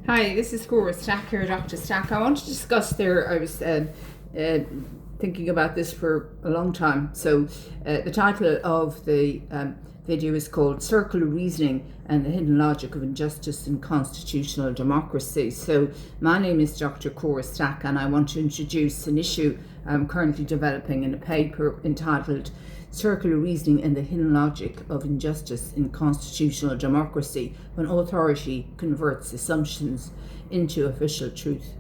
Hi, this is Cora Stack here, Dr. Stack. I want to discuss there, I was thinking about this for a long time. So the title of the video is called Circular Reasoning and the Hidden Logic of Injustice in Constitutional Democracy. So my name is Dr. Cora Stack, and I want to introduce an issue I'm currently developing in a paper entitled Circular Reasoning and the Hidden Logic of Injustice in Constitutional Democracy, when authority converts assumptions into official truth.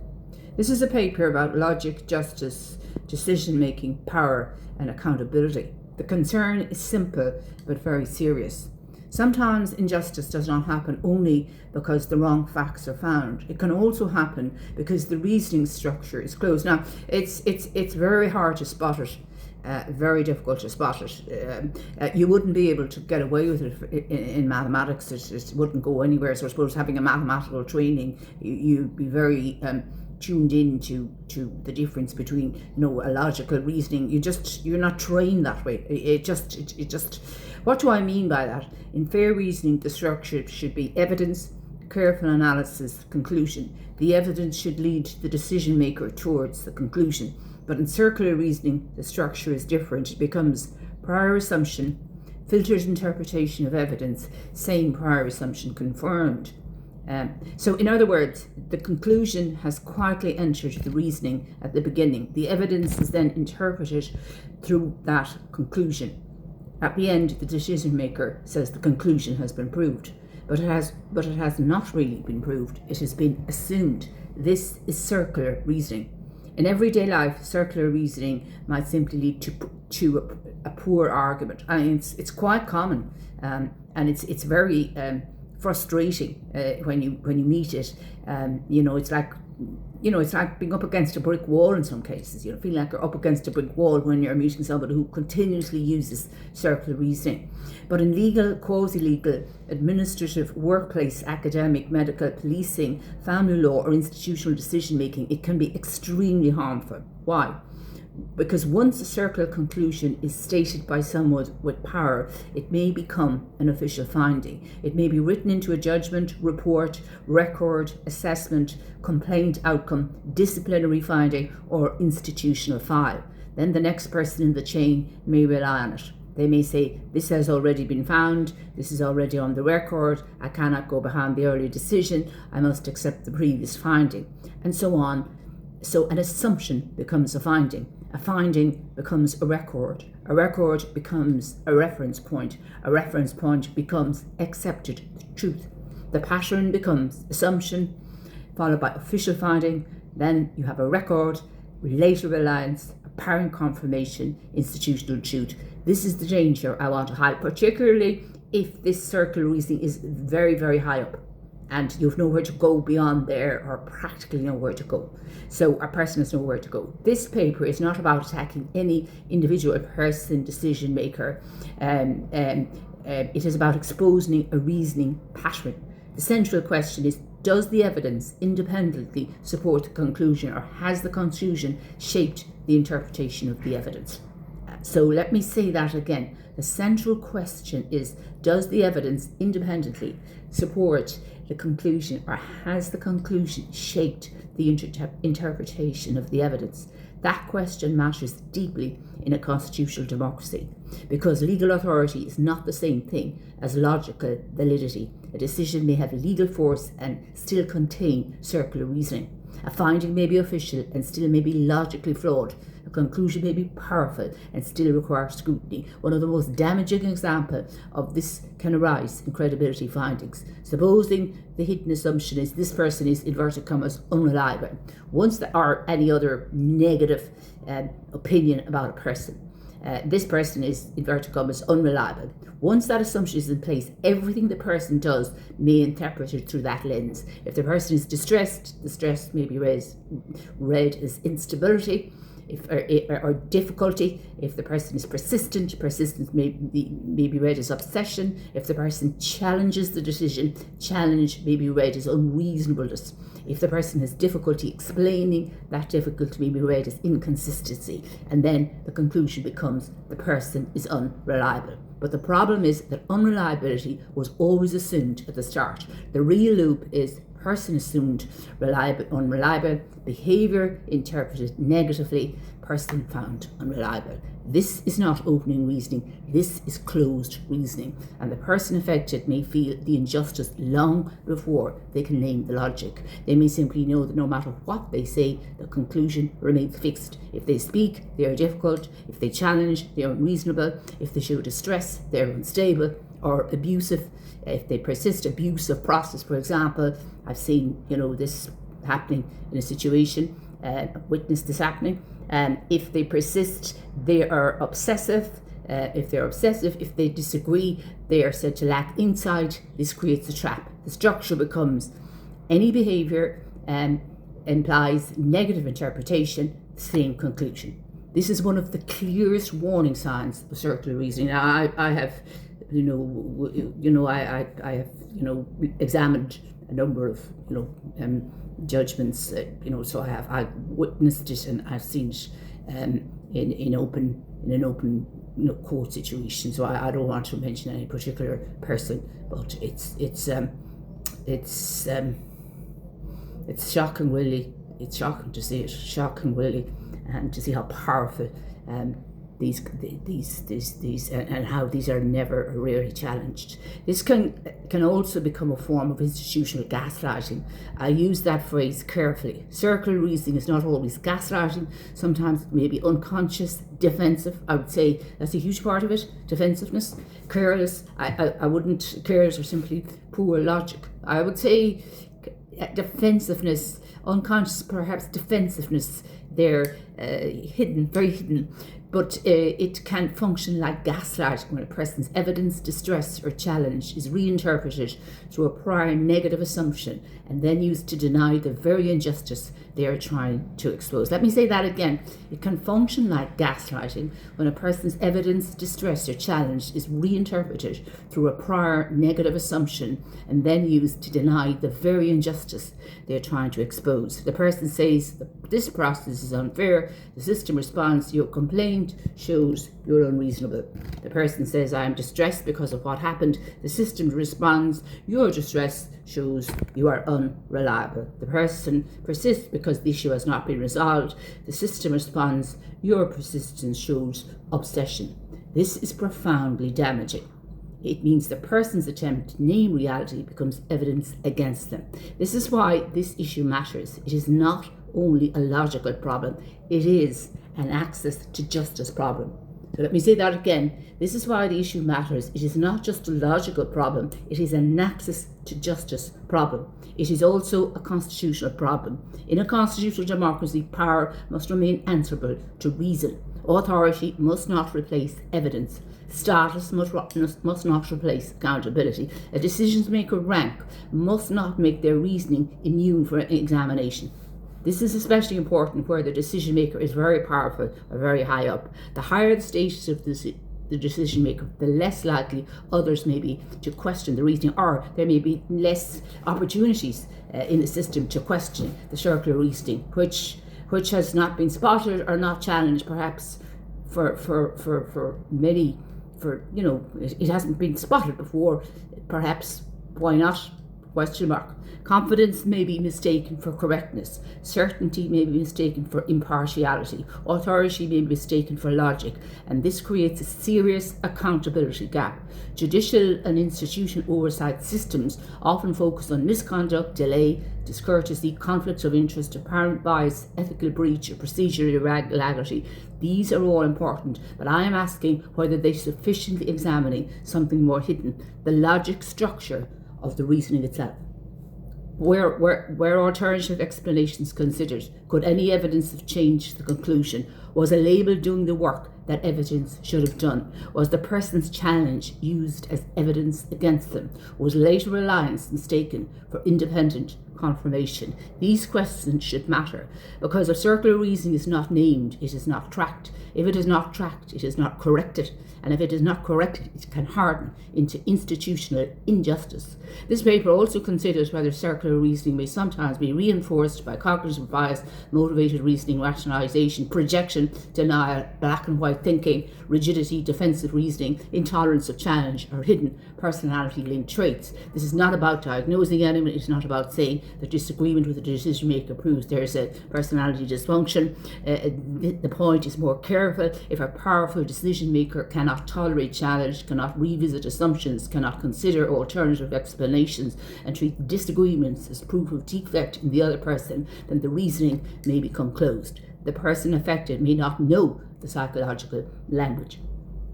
This is a paper about logic, justice, decision-making, power, and accountability. The concern is simple but very serious. Sometimes injustice does not happen only because the wrong facts are found. It can also happen because the reasoning structure is closed. Now, it's very hard to spot it. Very difficult to spot it. You wouldn't be able to get away with it in mathematics. It wouldn't go anywhere. So I suppose having a mathematical training, you'd be very tuned in to the difference between a logical reasoning. You're not trained that way. It just what do I mean by that? In fair reasoning, the structure should be evidence, careful analysis, conclusion. The evidence should lead the decision maker towards the conclusion. But in circular reasoning, the structure is different. It becomes prior assumption, filtered interpretation of evidence, same prior assumption confirmed. So in other words, the conclusion has quietly entered the reasoning at the beginning. The evidence is then interpreted through that conclusion. At the end, the decision maker says the conclusion has been proved. But it has not really been proved. It has been assumed. This is circular reasoning. In everyday life, circular reasoning might simply lead to a poor argument. I mean, it's quite common, and it's very frustrating when you meet it. It's like being up against a brick wall in some cases. You feel like you're up against a brick wall when you're meeting somebody who continuously uses circular reasoning. But in legal, quasi-legal, administrative, workplace, academic, medical, policing, family law, or institutional decision making, it can be extremely harmful. Why? Because once a circular conclusion is stated by someone with power, it may become an official finding. It may be written into a judgment, report, record, assessment, complaint outcome, disciplinary finding, or institutional file. Then the next person in the chain may rely on it. They may say, this has already been found, this is already on the record, I cannot go behind the earlier decision, I must accept the previous finding, and so on. So an assumption becomes a finding becomes a record becomes a reference point becomes accepted truth. The pattern becomes assumption, followed by official finding, then you have a record, later reliance, apparent confirmation, institutional truth. This is the danger I want to highlight, particularly if this circular reasoning is very, very high up and you've nowhere to go beyond there, or practically nowhere to go. So a person has nowhere to go. This paper is not about attacking any individual person, decision maker. It is about exposing a reasoning pattern. The central question is, does the evidence independently support the conclusion, or has the conclusion shaped the interpretation of the evidence? So let me say that again. The central question is, does the evidence independently support the conclusion, or has the conclusion shaped the interpretation of the evidence? That question matters deeply in a constitutional democracy, because legal authority is not the same thing as logical validity. A decision may have legal force and still contain circular reasoning. A finding may be official and still may be logically flawed. A conclusion may be powerful and still require scrutiny. One of the most damaging examples of this can arise in credibility findings. Supposing the hidden assumption is this person is, inverted commas, unreliable. Once there are any other negative opinion about a person, this person is, inverted commas, unreliable. Once that assumption is in place, everything the person does may interpret it through that lens. If the person is distressed, distress may be read as instability or difficulty. If the person is persistent, persistence may be read as obsession. If the person challenges the decision, challenge may be read as unreasonableness. If the person has difficulty explaining, that difficulty may be read as inconsistency. And then the conclusion becomes the person is unreliable. But the problem is that unreliability was always assumed at the start. The real loop is person assumed unreliable, behaviour interpreted negatively, person found unreliable. This is not opening reasoning, this is closed reasoning, and the person affected may feel the injustice long before they can name the logic. They may simply know that no matter what they say, the conclusion remains fixed. If they speak, they are difficult. If they challenge, they are unreasonable. If they show distress, they are unstable or abusive. If they persist, abusive process, for example. I've seen, this happening in a situation, witnessed this happening. If they persist, they are obsessive. If they disagree, they are said to lack insight. This creates a trap. The structure becomes any behaviour implies negative interpretation, same conclusion. This is one of the clearest warning signs of circular reasoning. Now, I have, I have, examined a number of, judgments. So I've witnessed it and I've seen it in an open court situation. So I don't want to mention any particular person, but it's shocking, really. It's shocking to see it. Shocking, really, and to see how powerful these and how these are never or rarely challenged. This can also become a form of institutional gaslighting. I use that phrase carefully. Circular reasoning is not always gaslighting. Sometimes it may be unconscious, defensive. I would say that's a huge part of it. Defensiveness, careless. I wouldn't careless or simply poor logic. I would say defensiveness, unconscious, perhaps defensiveness. They're hidden, very hidden. But it can function like gaslighting when a person's evidence, distress or challenge is reinterpreted through a prior negative assumption and then used to deny the very injustice they are trying to expose. Let me say that again. It can function like gaslighting when a person's evidence, distress or challenge is reinterpreted through a prior negative assumption and then used to deny the very injustice they are trying to expose. The person says this process is unfair. The system responds, your complaint shows you're unreasonable. The person says, I am distressed because of what happened. The system responds, your distress shows you are unreliable. The person persists because the issue has not been resolved. The system responds, your persistence shows obsession. This is profoundly damaging. It means the person's attempt to name reality becomes evidence against them. This is why this issue matters. It is not only a logical problem, it is an access to justice problem. So let me say that again. This is why the issue matters. It is not just a logical problem, it is an access to justice problem. It is also a constitutional problem. In a constitutional democracy, power must remain answerable to reason. Authority must not replace evidence. Status must not replace accountability. A decision maker rank must not make their reasoning immune for examination. This is especially important where the decision maker is very powerful or very high up. The higher the status of the decision maker, the less likely others may be to question the reasoning, or there may be less opportunities in the system to question the circular reasoning, which has not been spotted or not challenged, perhaps for many. It hasn't been spotted before. Perhaps why not? Question mark. Confidence may be mistaken for correctness. Certainty may be mistaken for impartiality. Authority may be mistaken for logic. And this creates a serious accountability gap. Judicial and institutional oversight systems often focus on misconduct, delay, discourtesy, conflicts of interest, apparent bias, ethical breach, or procedural irregularity. These are all important, but I am asking whether they sufficiently examining something more hidden, the logic structure of the reasoning itself. Were alternative explanations considered? Could any evidence have changed the conclusion? Was a label doing the work that evidence should have done? Was the person's challenge used as evidence against them? Was later reliance mistaken for independent confirmation? These questions should matter, because if circular reasoning is not named, it is not tracked. If it is not tracked, it is not corrected. And if it is not corrected, it can harden into institutional injustice. This paper also considers whether circular reasoning may sometimes be reinforced by cognitive bias, motivated reasoning, rationalization, projection, denial, black and white thinking, rigidity, defensive reasoning, intolerance of challenge, or hidden personality-linked traits. This is not about diagnosing anyone. It's not about saying the disagreement with the decision maker proves there's a personality dysfunction. The point is more careful. If a powerful decision maker cannot tolerate challenge, cannot revisit assumptions, cannot consider alternative explanations, and treat disagreements as proof of defect in the other person, then the reasoning may become closed. The person affected may not know the psychological language.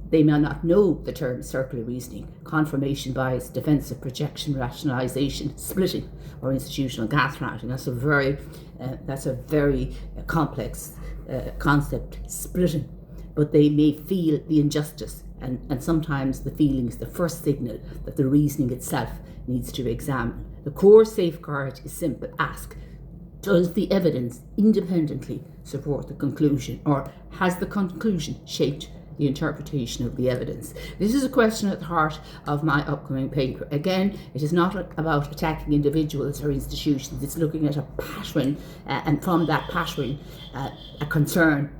They may not know the terms circular reasoning, confirmation bias, defensive projection, rationalization, splitting, or institutional gaslighting. That's a very complex concept, splitting. But they may feel the injustice, and sometimes the feeling is the first signal that the reasoning itself needs to be examined. The core safeguard is simple. Ask, does the evidence independently support the conclusion, or has the conclusion shaped the interpretation of the evidence? This is a question at the heart of my upcoming paper. Again, it is not about attacking individuals or institutions. It's looking at a pattern, and from that pattern, a concern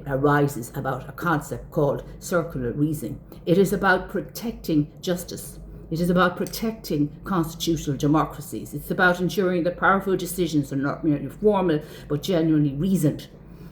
arises about a concept called circular reasoning. It is about protecting justice. It is about protecting constitutional democracies. It's about ensuring that powerful decisions are not merely formal but genuinely reasoned.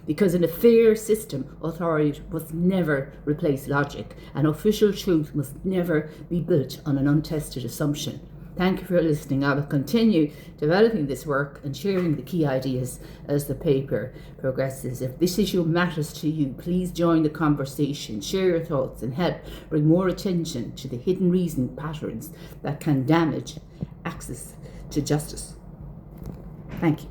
Because in a fair system, authority must never replace logic, and official truth must never be built on an untested assumption. Thank you for listening. I will continue developing this work and sharing the key ideas as the paper progresses. If this issue matters to you, please join the conversation, share your thoughts, and help bring more attention to the hidden reasoning patterns that can damage access to justice. Thank you.